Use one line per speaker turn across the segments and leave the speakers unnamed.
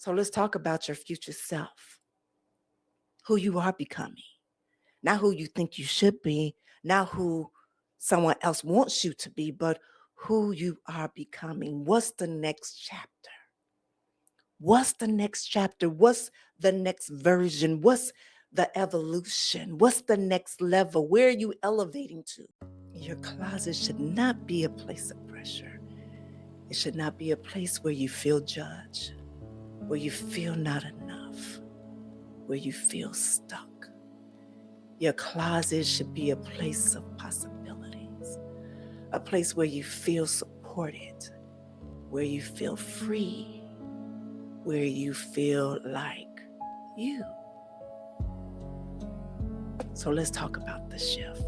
So let's talk about your future self, who you are becoming, not who you think you should be, not who someone else wants you to be, but who you are becoming. What's the next chapter? What's the next chapter? What's the next version? What's the evolution? What's the next level? Where are you elevating to? Your closet should not be a place of pressure. It should not be a place where you feel judged, where you feel not enough, where you feel stuck. Your closet should be a place of possibilities, a place where you feel supported, where you feel free, where you feel like you. So let's talk about the shift.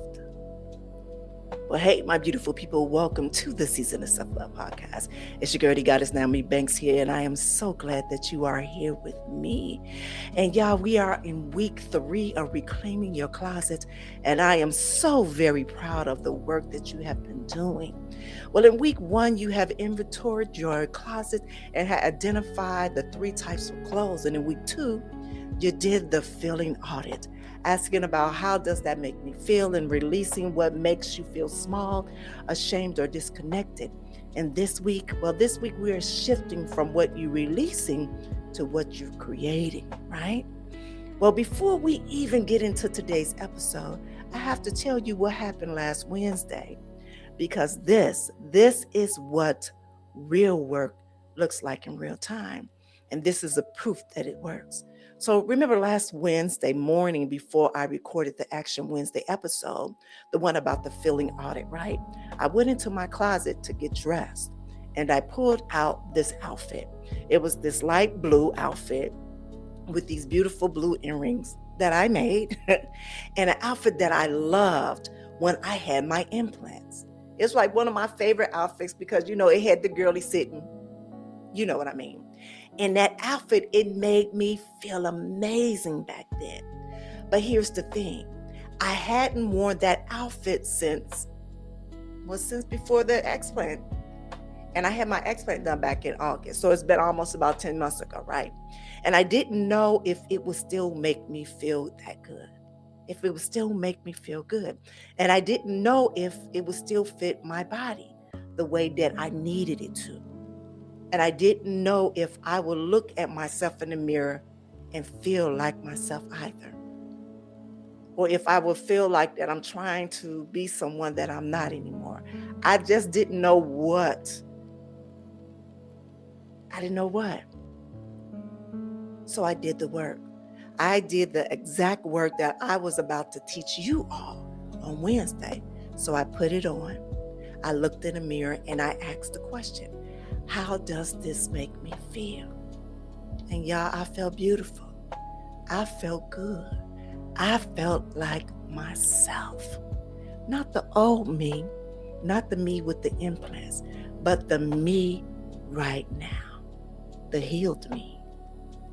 Well, hey, my beautiful people, welcome to the Season of Self-Love podcast. It's your girl, the goddess Nyomi Banks here, and I am so glad that you are here with me. And y'all, we are in week 3 of Reclaiming Your Closet, and I am so very proud of the work that you have been doing. Well, in week 1, you have inventoried your closet and had identified the 3 types of clothes. And in week 2, you did the feeling audit, asking about how does that make me feel and releasing what makes you feel small, ashamed, or disconnected. And this week we are shifting from what you're releasing to what you're creating, right? Well, before we even get into today's episode, I have to tell you what happened last Wednesday, because this is what real work looks like in real time. And this is a proof that it works. So remember last Wednesday morning before I recorded the Action Wednesday episode, the one about the feeling audit, right? I went into my closet to get dressed and I pulled out this outfit. It was this light blue outfit with these beautiful blue earrings that I made and an outfit that I loved when I had my implants. It's like one of my favorite outfits because, it had the girly sitting. You know what I mean? And that outfit, it made me feel amazing back then. But here's the thing. I hadn't worn that outfit since before the explant. And I had my explant done back in August. So it's been almost about 10 months ago, right? And I didn't know if it would still make me feel that good. If it would still make me feel good. And I didn't know if it would still fit my body the way that I needed it to. And I didn't know if I would look at myself in the mirror and feel like myself either. Or if I would feel like that I'm trying to be someone that I'm not anymore. I just didn't know what. I didn't know what. So I did the work. I did the exact work that I was about to teach you all on Wednesday. So I put it on. I looked in the mirror and I asked the question, how does this make me feel? And y'all, I felt beautiful. I felt good. I felt like myself. Not the old me, not the me with the implants, but the me right now. The healed me,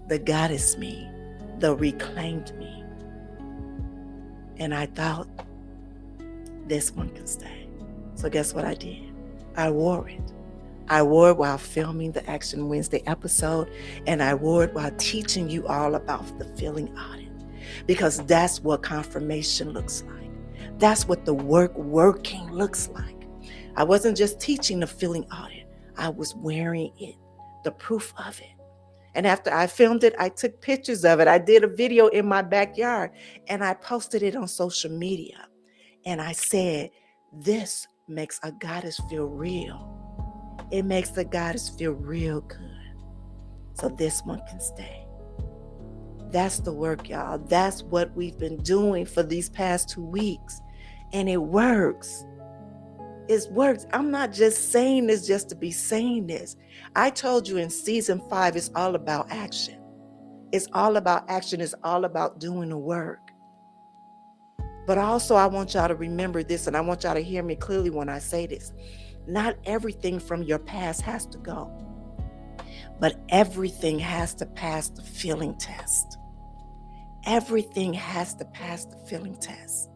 the goddess me, the reclaimed me. And I thought, this one can stay. So guess what I did? I wore it. I wore it while filming the Action Wednesday episode, and I wore it while teaching you all about the feeling audit, because that's what confirmation looks like. That's what the working looks like. I wasn't just teaching the feeling audit. I was wearing it, the proof of it. And after I filmed it, I took pictures of it. I did a video in my backyard, and I posted it on social media. And I said, this makes a goddess feel real. It makes the goddess feel real good. So this one can stay. That's the work, y'all. That's what we've been doing for these past 2 weeks. And it works. It works. I'm not just saying this just to be saying this. I told you in season 5, it's all about action. It's all about action. It's all about doing the work. But also, I want y'all to remember this, and I want y'all to hear me clearly when I say this. Not everything from your past has to go, but everything has to pass the feeling test. Everything has to pass the feeling test.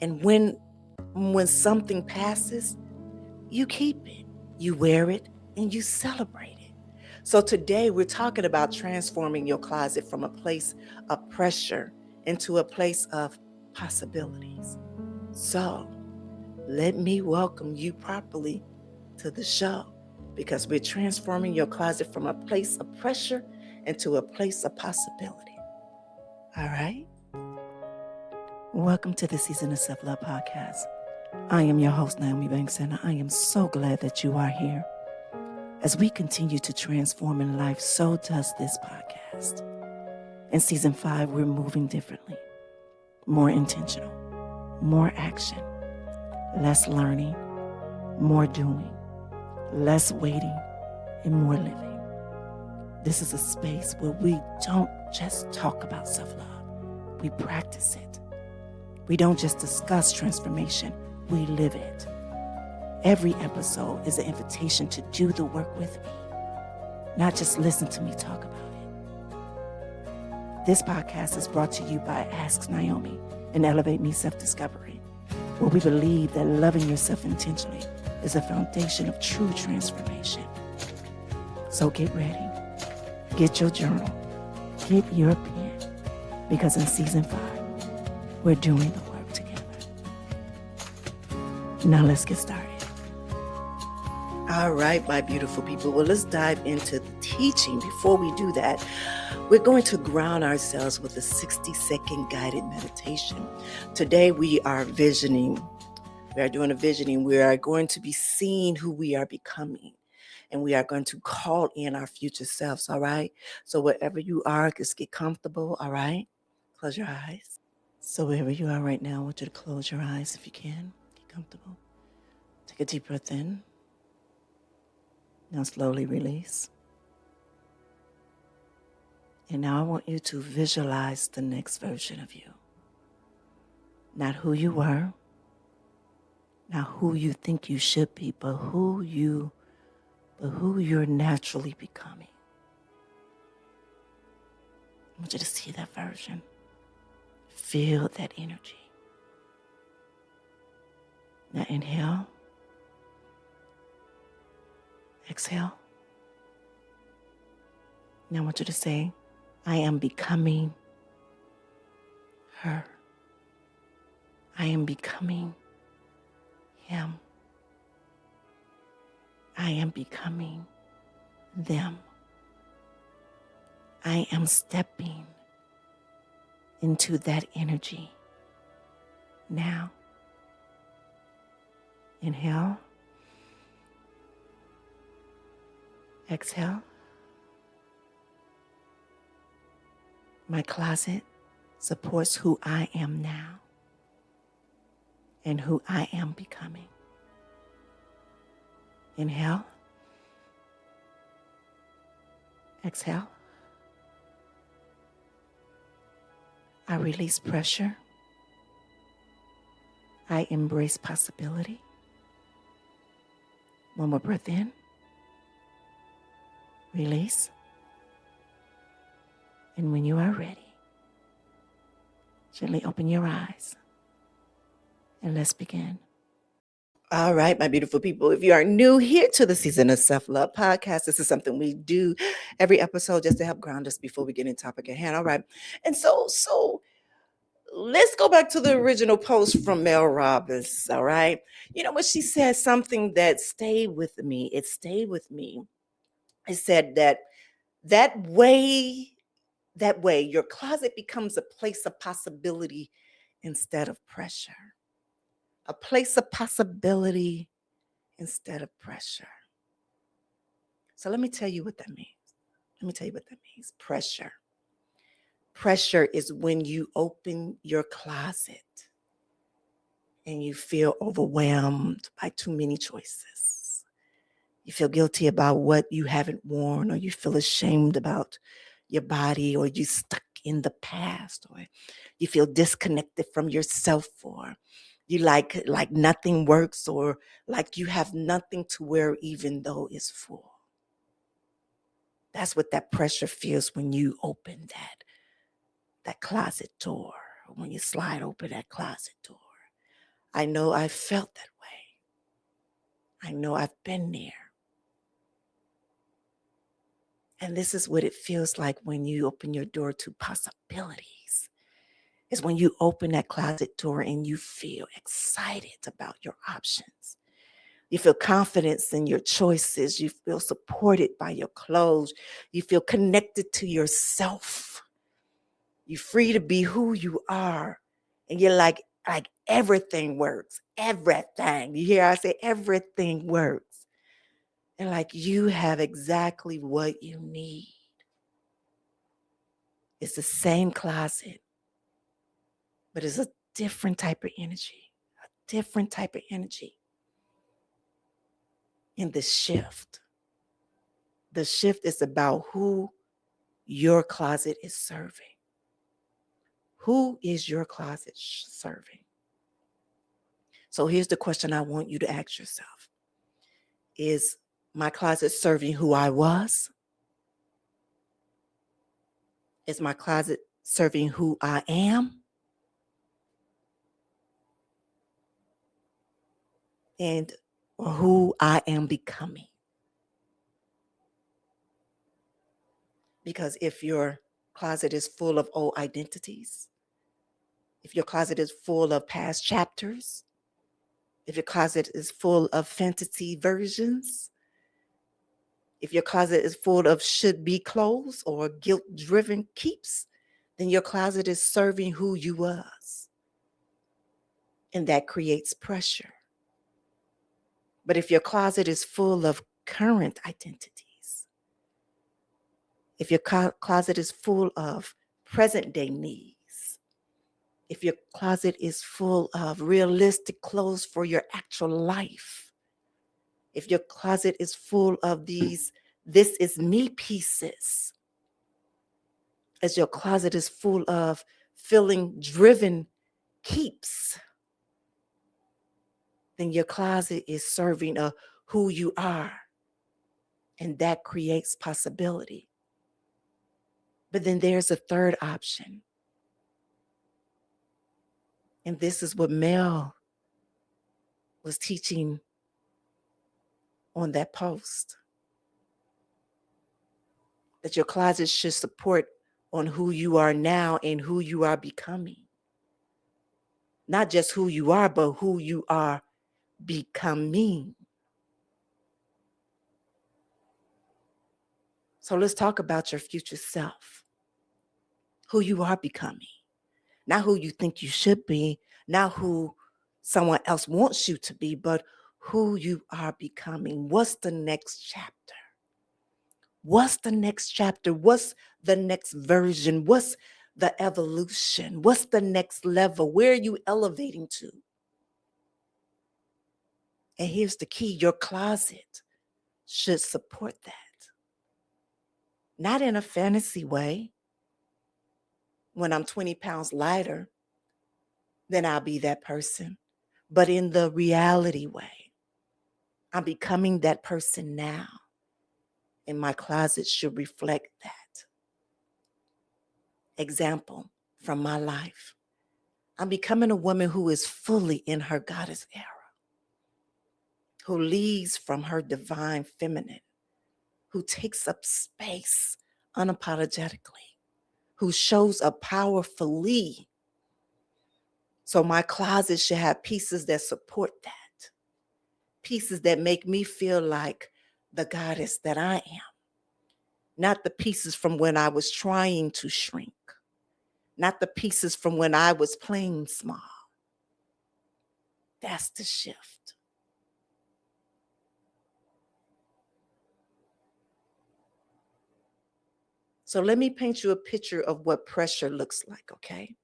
And when something passes, you keep it, you wear it, and you celebrate it. So today we're talking about transforming your closet from a place of pressure into a place of possibilities. So let me welcome you properly to the show because we're transforming your closet from a place of pressure into a place of possibility. All right? Welcome to the Season of Self Love podcast. I am your host, Nyomi Banks, and I am so glad that you are here. As we continue to transform in life, so does this podcast. In season 5, we're moving differently, more intentional, more action, less learning, more doing, less waiting, and more living. This is a space where we don't just talk about self-love, we practice it. We don't just discuss transformation, we live it. Every episode is an invitation to do the work with me, not just listen to me talk about it. This podcast is brought to you by Ask Nyomi and Elevate Me Self-Discovery, where we believe that loving yourself intentionally is a foundation of true transformation. So get ready, get your journal, get your pen, because in season 5, we're doing the work together. Now let's get started. All right, my beautiful people. Well, let's dive into the teaching. Before we do that, we're going to ground ourselves with a 60-second guided meditation. Today, we are visioning. We are doing a visioning. We are going to be seeing who we are becoming. And we are going to call in our future selves, all right? So wherever you are, just get comfortable, all right? Close your eyes. So wherever you are right now, I want you to close your eyes if you can. Get comfortable. Take a deep breath in. Now slowly release. And now I want you to visualize the next version of you. Not who you were, not who you think you should be, but who you're naturally becoming. I want you to see that version. Feel that energy. Now inhale. Exhale. Now I want you to say, I am becoming her. I am becoming him. I am becoming them. I am stepping into that energy now. Inhale. Exhale. My closet supports who I am now and who I am becoming. Inhale. Exhale. I release pressure. I embrace possibility. One more breath in. Release. And when you are ready, gently open your eyes and let's begin. All right, my beautiful people. If you are new here to the Season of Self-Love podcast, this is something we do every episode just to help ground us before we get in topic at hand. All right. And so let's go back to the original post from Mel Robbins. All right. You know what she said, something that stayed with me. It stayed with me. It said that way, your closet becomes a place of possibility instead of pressure. A place of possibility instead of pressure. So let me tell you what that means. Pressure. Pressure is when you open your closet and you feel overwhelmed by too many choices. You feel guilty about what you haven't worn, or you feel ashamed about your body, or you stuck in the past, or you feel disconnected from yourself, or you like nothing works, or like you have nothing to wear even though it's full. That's what that pressure feels when you open that closet door, or when you slide open that closet door. I know I felt that way. I know I've been there. And this is what it feels like when you open your door to possibilities. It's when you open that closet door and you feel excited about your options. You feel confidence in your choices. You feel supported by your clothes. You feel connected to yourself. You're free to be who you are. And you're like everything works. Everything. You hear I say everything works. And like you have exactly what you need. It's the same closet, but it's a different type of energy. A different type of energy in the shift. The shift is about who your closet is serving. Who is your closet serving? So here's the question I want you to ask yourself. Is my closet serving who I was? Is my closet serving who I am? And who I am becoming? Because if your closet is full of old identities, if your closet is full of past chapters, if your closet is full of fantasy versions, if your closet is full of should be clothes or guilt driven keeps, then your closet is serving who you was. And that creates pressure. But if your closet is full of current identities, if your closet is full of present day needs, if your closet is full of realistic clothes for your actual life, if your closet is full of these this is me pieces, as your closet is full of feeling driven keeps, then your closet is serving a who you are. And that creates possibility. But then there's a third option. And this is what Mel was teaching on that post. That your closet should support on who you are now and who you are becoming. Not just who you are, but who you are becoming. So let's talk about your future self. Who you are becoming. Not who you think you should be, not who someone else wants you to be, but who you are becoming. What's the next chapter? What's the next chapter? What's the next version? What's the evolution? What's the next level? Where are you elevating to? And here's the key, your closet should support that. Not in a fantasy way. When I'm 20 pounds lighter, then I'll be that person. But in the reality way, I'm becoming that person now. And my closet should reflect that. Example from my life. I'm becoming a woman who is fully in her goddess era, who leads from her divine feminine, who takes up space unapologetically, who shows up powerfully. So my closet should have pieces that support that, pieces that make me feel like the goddess that I am, not the pieces from when I was trying to shrink, not the pieces from when I was playing small. That's the shift. So let me paint you a picture of what pressure looks like, okay?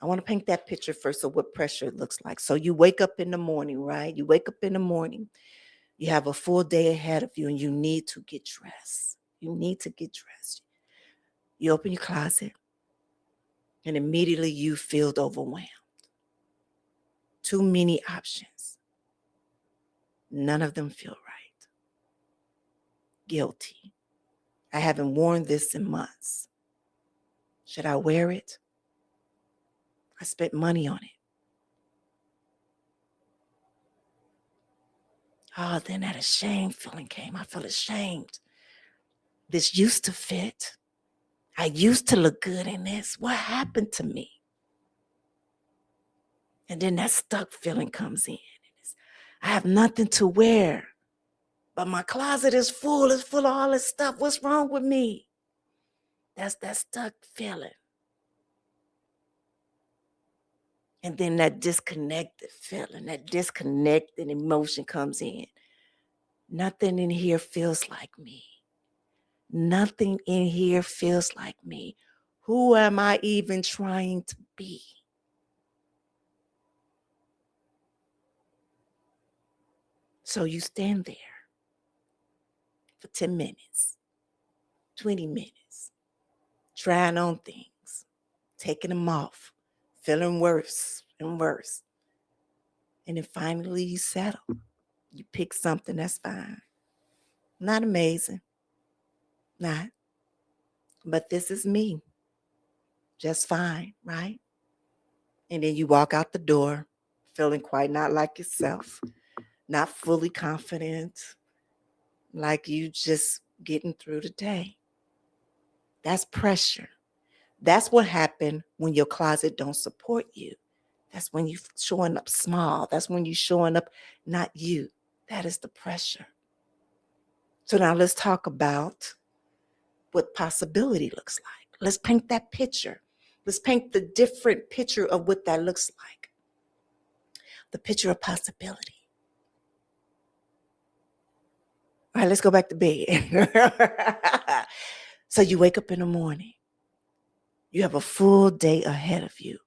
I want to paint that picture first of what pressure looks like. So you wake up in the morning, right? You wake up in the morning. You have a full day ahead of you and you need to get dressed. You need to get dressed. You open your closet and immediately you feel overwhelmed. Too many options. None of them feel right. Guilty. I haven't worn this in months. Should I wear it? I spent money on it. Oh, then that ashamed feeling came. I feel ashamed. This used to fit. I used to look good in this. What happened to me? And then that stuck feeling comes in. I have nothing to wear, but my closet is full. It's full of all this stuff. What's wrong with me? That's that stuck feeling. And then that disconnected feeling, that disconnected emotion comes in. Nothing in here feels like me. Nothing in here feels like me. Who am I even trying to be? So you stand there for 10 minutes, 20 minutes, trying on things, taking them off, feeling worse and worse. And then finally you settle. You pick something that's fine. Not amazing. Not. But this is me. Just fine, right? And then you walk out the door feeling quite not like yourself, not fully confident, like you just getting through the day. That's pressure. That's what happened when your closet don't support you. That's when you showing up small. That's when you showing up not you. That is the pressure. So now let's talk about what possibility looks like. Let's paint that picture. Let's paint the different picture of what that looks like. The picture of possibility. All right, let's go back to bed. So you wake up in the morning. You have a full day ahead of you.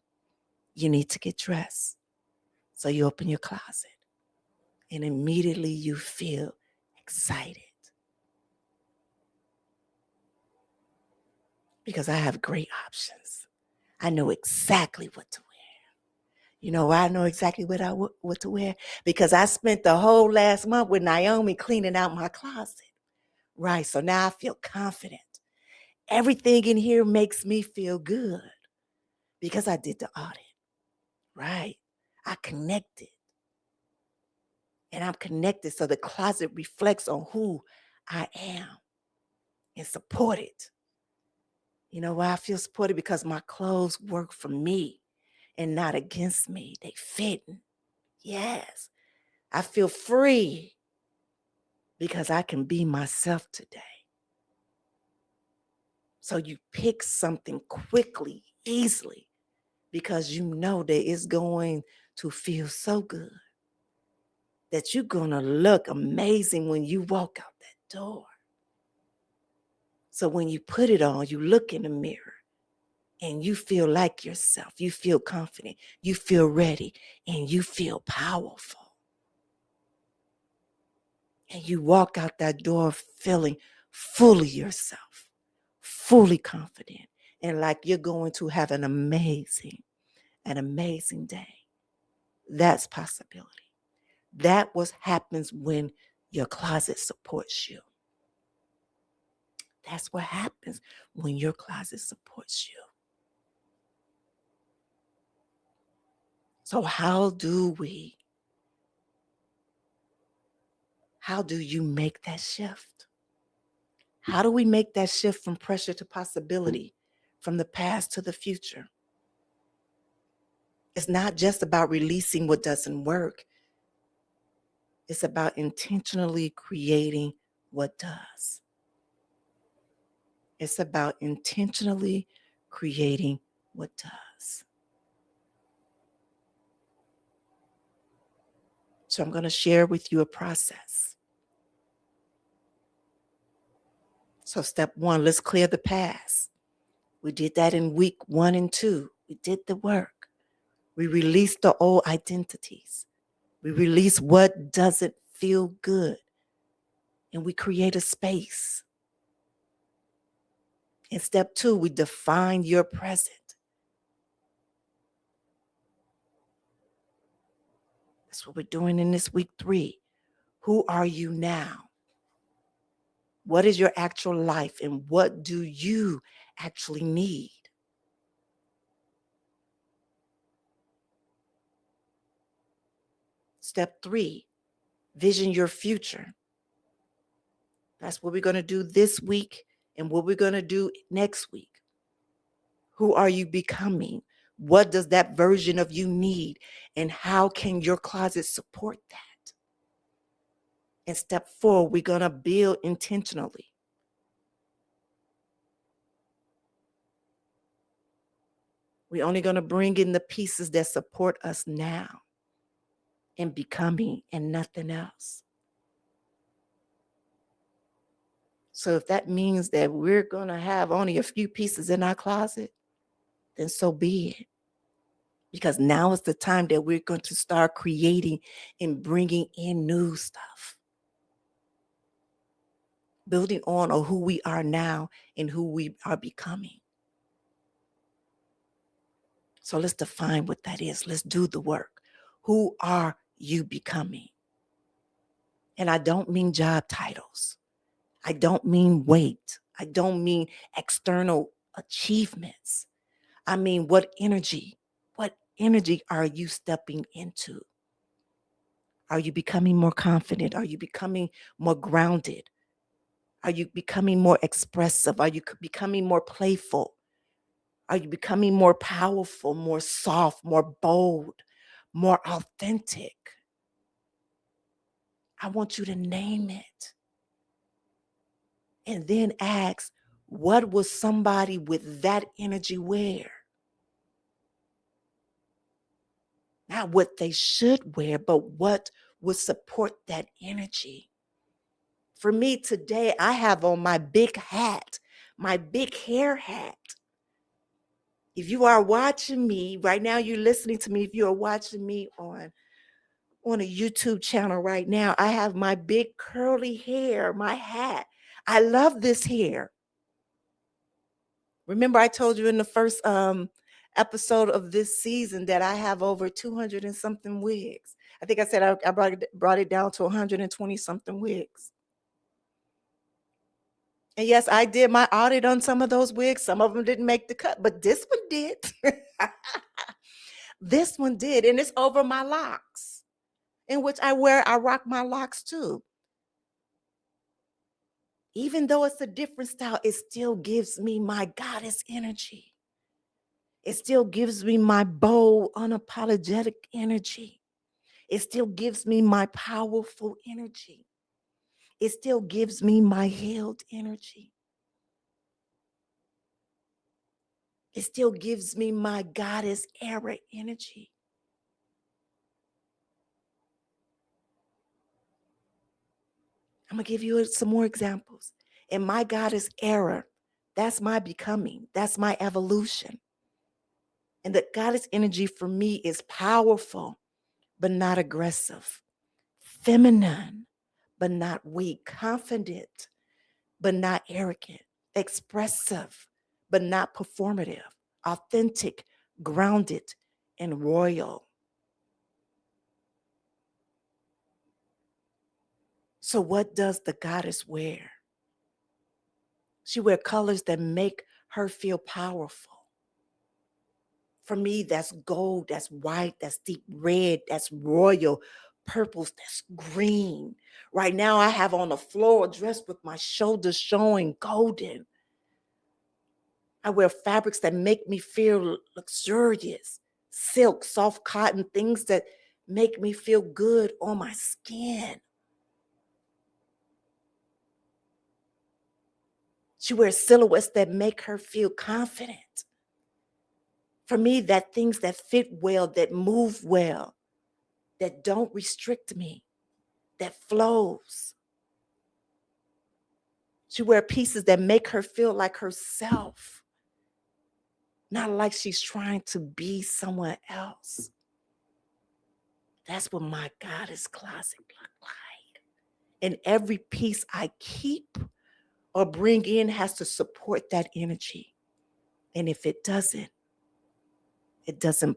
You need to get dressed. So you open your closet and immediately you feel excited. Because I have great options. I know exactly what to wear. You know why I know exactly what to wear? Because I spent the whole last month with Nyomi cleaning out my closet. Right, so now I feel confident. Everything in here makes me feel good because I did the audit. Right, I connected. And I'm connected so the closet reflects on who I am and supported. You know why I feel supported? Because my clothes work for me and not against me. They fit. Yes. I feel free because I can be myself today. So you pick something quickly, easily, because you know that it's going to feel so good that you're going to look amazing when you walk out that door. So when you put it on, you look in the mirror and you feel like yourself. You feel confident. You feel ready and you feel powerful. And you walk out that door feeling fully yourself, fully confident, and like you're going to have an amazing day. That's possibility. That what happens when your closet supports you. That's what happens when your closet supports you. So how do you make that shift? How do we make that shift from pressure to possibility, from the past to the future? It's not just about releasing what doesn't work. It's about intentionally creating what does. It's about intentionally creating what does. So I'm going to share with you a process. So step 1, let's clear the past. We did that in week 1 and 2. We did the work. We released the old identities. We release what doesn't feel good. And we create a space. In step 2, we define your present. That's what we're doing in this week 3. Who are you now? What is your actual life and what do you actually need? Step 3, vision your future. That's what we're going to do this week And what we're going to do next week. Who are you becoming? What does that version of you need? And how can your closet support that? And step 4, we're going to build intentionally. We're only going to bring in the pieces that support us now and becoming and nothing else. So if that means that we're going to have only a few pieces in our closet, then so be it. Because now is the time that we're going to start creating and bringing in new stuff. Building on who we are now and who we are becoming. So let's define what that is. Let's do the work. Who are you becoming? And I don't mean job titles. I don't mean weight. I don't mean external achievements. I mean, what energy are you stepping into? Are you becoming more confident? Are you becoming more grounded? Are you becoming more expressive? Are you becoming more playful? Are you becoming more powerful, more soft, more bold, more authentic? I want you to name it. And then ask, what will somebody with that energy wear? Not what they should wear, but what would support that energy. For me today, I have on my big hat, my big hair hat. If you are watching me right now, you're listening to me. If you are watching me on a YouTube channel right now, I have my big curly hair, my hat. I love this hair. Remember, I told you in the first episode of this season that I have over 200 and something wigs. I think I said I brought it down to 120 something wigs. And yes, I did my audit on some of those wigs. Some of them didn't make the cut, but this one did. This one did, and it's over my locks, in which I rock my locks too. Even though it's a different style, it still gives me my goddess energy. It still gives me my bold, unapologetic energy. It still gives me my powerful energy. It still gives me my healed energy. It still gives me my goddess era energy. I'm going to give you some more examples. In my goddess era, that's my becoming. That's my evolution. And the goddess energy for me is powerful, but not aggressive. Feminine, but not weak. Confident, but not arrogant. Expressive, but not performative. Authentic, grounded, and royal. So what does the goddess wear? She wears colors that make her feel powerful. For me, that's gold, that's white, that's deep red, that's royal, purples, that's green. Right now, I have on a floral dress with my shoulders showing golden. I wear fabrics that make me feel luxurious, silk, soft cotton, things that make me feel good on my skin. She wears silhouettes that make her feel confident. For me, that things that fit well, that move well, that don't restrict me, that flows. She wears pieces that make her feel like herself, not like she's trying to be someone else. That's what my goddess closet look like. And every piece I keep or bring in has to support that energy. And if it doesn't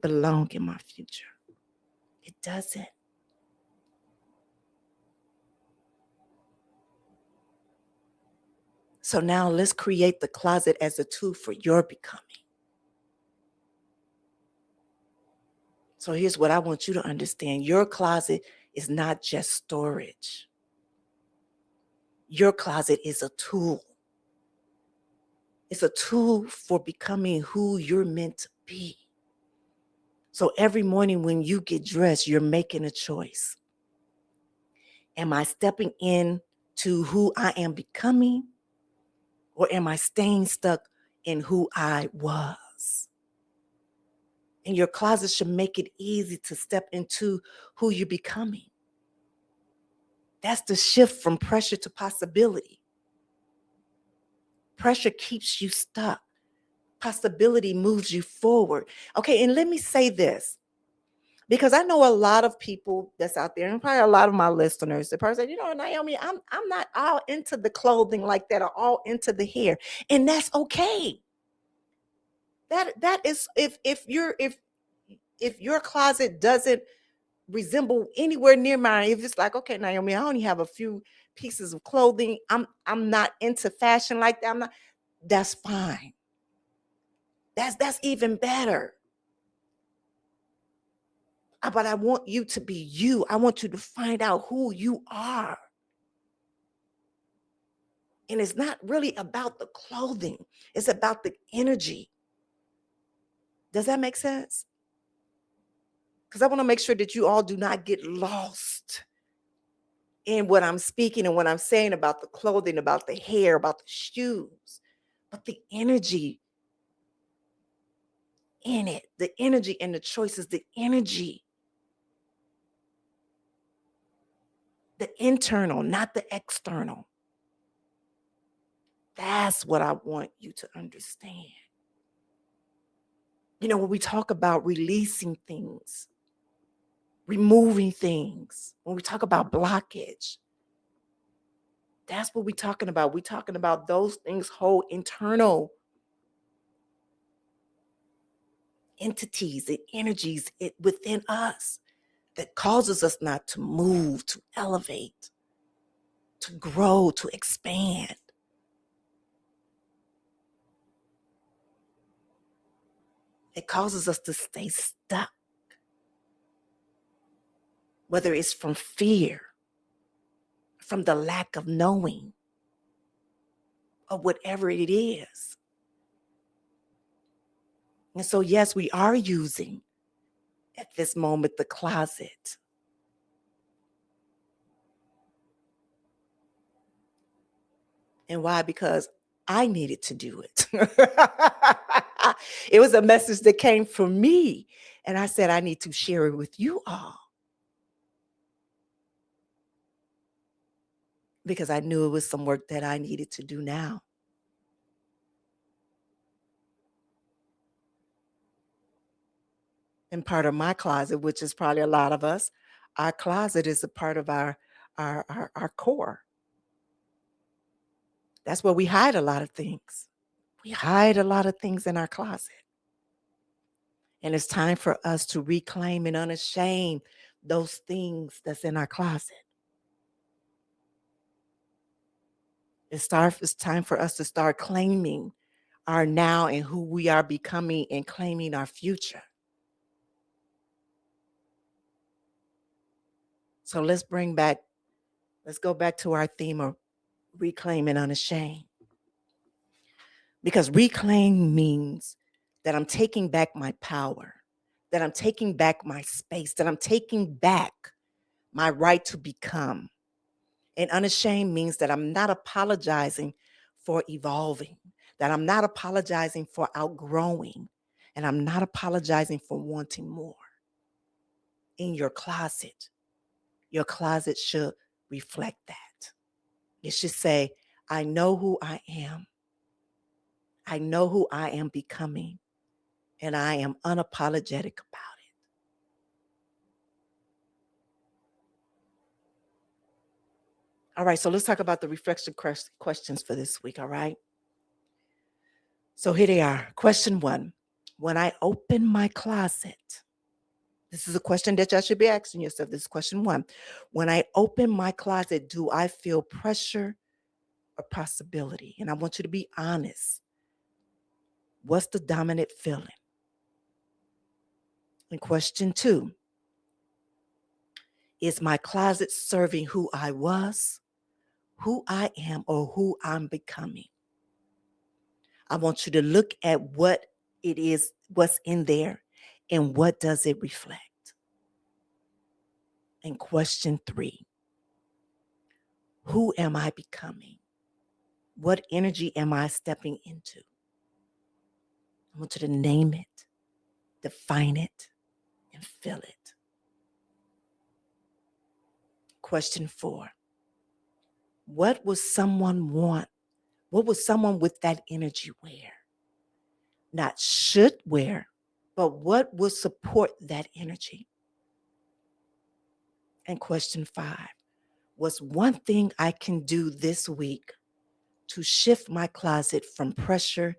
belong in my future. It doesn't. So now let's create the closet as a tool for your becoming. So here's what I want you to understand. Your closet is not just storage. Your closet is a tool. It's a tool for becoming who you're meant to be. So every morning when you get dressed, you're making a choice. Am I stepping in to who I am becoming, or am I staying stuck in who I was? And your closet should make it easy to step into who you're becoming. That's the shift from pressure to possibility. Pressure keeps you stuck. Possibility moves you forward. Okay, and let me say this, because I know a lot of people that's out there, and probably a lot of my listeners, the person, Naomi, I'm not all into the clothing like that, or all into the hair, and that's okay. That is, if your closet doesn't resemble anywhere near mine, if it's like, okay, Naomi, I only have a few pieces of clothing, I'm not into fashion like that, that's fine. That's even better. But I want you to be you. I want you to find out who you are. And it's not really about the clothing. It's about the energy. Does that make sense? Because I want to make sure that you all do not get lost in what I'm speaking and what I'm saying about the clothing, about the hair, about the shoes, but the energy in it, the energy in the choices, the energy, the internal, not the external. That's what I want you to understand. When we talk about releasing things, removing things, when we talk about blockage, that's what we're talking about. We're talking about those things hold internal entities and energies within us that causes us not to move, to elevate, to grow, to expand. It causes us to stay stuck, whether it's from fear, from the lack of knowing, or whatever it is. And so, yes, we are using at this moment the closet. And why? Because I needed to do it. It was a message that came from me. And I said, I need to share it with you all. Because I knew it was some work that I needed to do now. And part of my closet, which is probably a lot of us, our closet is a part of our core. That's where we hide a lot of things. We hide a lot of things in our closet. And it's time for us to reclaim and unashame those things that's in our closet. It's time for us to start claiming our now and who we are becoming, and claiming our future. So let's go back to our theme of reclaiming unashamed. Because reclaim means that I'm taking back my power, that I'm taking back my space, that I'm taking back my right to become. And unashamed means that I'm not apologizing for evolving, that I'm not apologizing for outgrowing, and I'm not apologizing for wanting more. In your closet should reflect that. It should say, I know who I am. I know who I am becoming, and I am unapologetic about it. All right, so let's talk about the reflection questions for this week, all right? So here they are. Question 1. When I open my closet, this is a question that y'all should be asking yourself. This is question 1. When I open my closet, do I feel pressure or possibility? And I want you to be honest. What's the dominant feeling? And question 2. Is my closet serving who I was, who I am, or who I'm becoming? I want you to look at what it is, what's in there, and what does it reflect. And question 3, who am I becoming? What energy am I stepping into? I want you to name it, define it, and feel it. Question 4, what would someone want? What would someone with that energy wear? Not should wear, but what would support that energy? And question 5, what's one thing I can do this week to shift my closet from pressure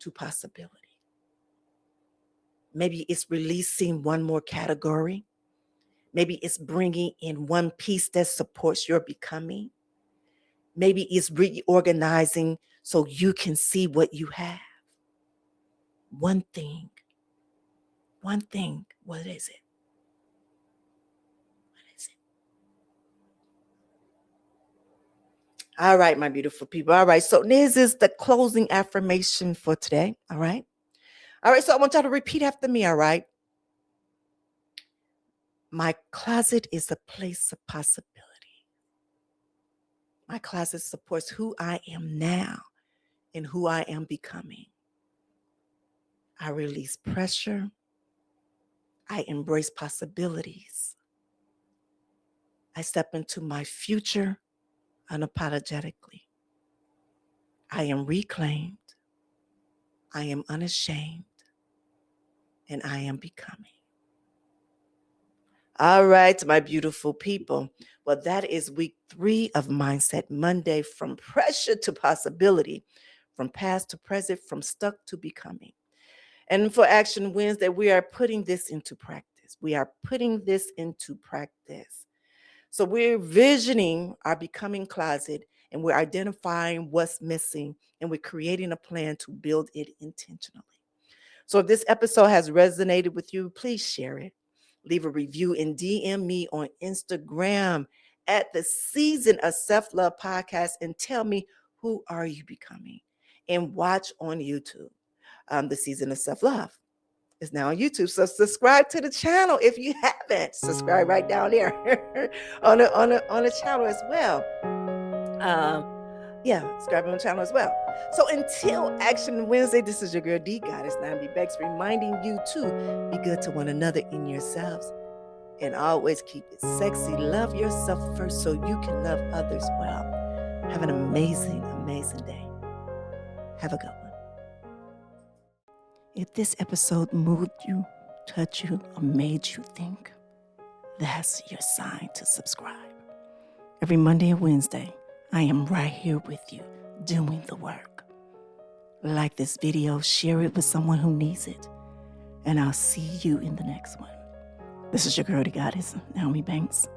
to possibility? Maybe it's releasing one more category. Maybe it's bringing in one piece that supports your becoming. Maybe it's reorganizing so you can see what you have. One thing, what is it? What is it? All right, my beautiful people. All right, so this is the closing affirmation for today. All right. All right, so I want y'all to repeat after me. All right. My closet is a place of possibility. My closet supports who I am now and who I am becoming. I release pressure. I embrace possibilities. I step into my future unapologetically. I am reclaimed. I am unashamed. And I am becoming. All right, my beautiful people. Well, that is week 3 of Mindset Monday, from pressure to possibility, from past to present, from stuck to becoming. And for Action Wednesday, we are putting this into practice. We are putting this into practice. So we're visioning our becoming closet, and we're identifying what's missing, and we're creating a plan to build it intentionally. So if this episode has resonated with you, please share it. Leave a review and DM me on Instagram at the Season of Self-Love Podcast and tell me, who are you becoming? And watch on YouTube. The Season of Self-Love is now on YouTube. So subscribe to the channel if you haven't. Subscribe right down there on the channel as well. Subscribe on the channel as well. So until Action Wednesday, this is your girl D, Goddess Nyomi Bex, reminding you to be good to one another in yourselves and always keep it sexy. Love yourself first so you can love others well. Have an amazing, amazing day. Have a good one. If this episode moved you, touched you, or made you think, that's your sign to subscribe. Every Monday and Wednesday, I am right here with you doing the work. Like this video, share it with someone who needs it, and I'll see you in the next one. This is your girl, the Goddess, Nyomi Banks.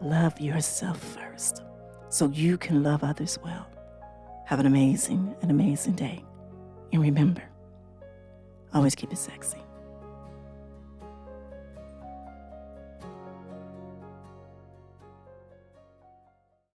Love yourself first so you can love others well. Have an amazing day. And remember, always keep it sexy.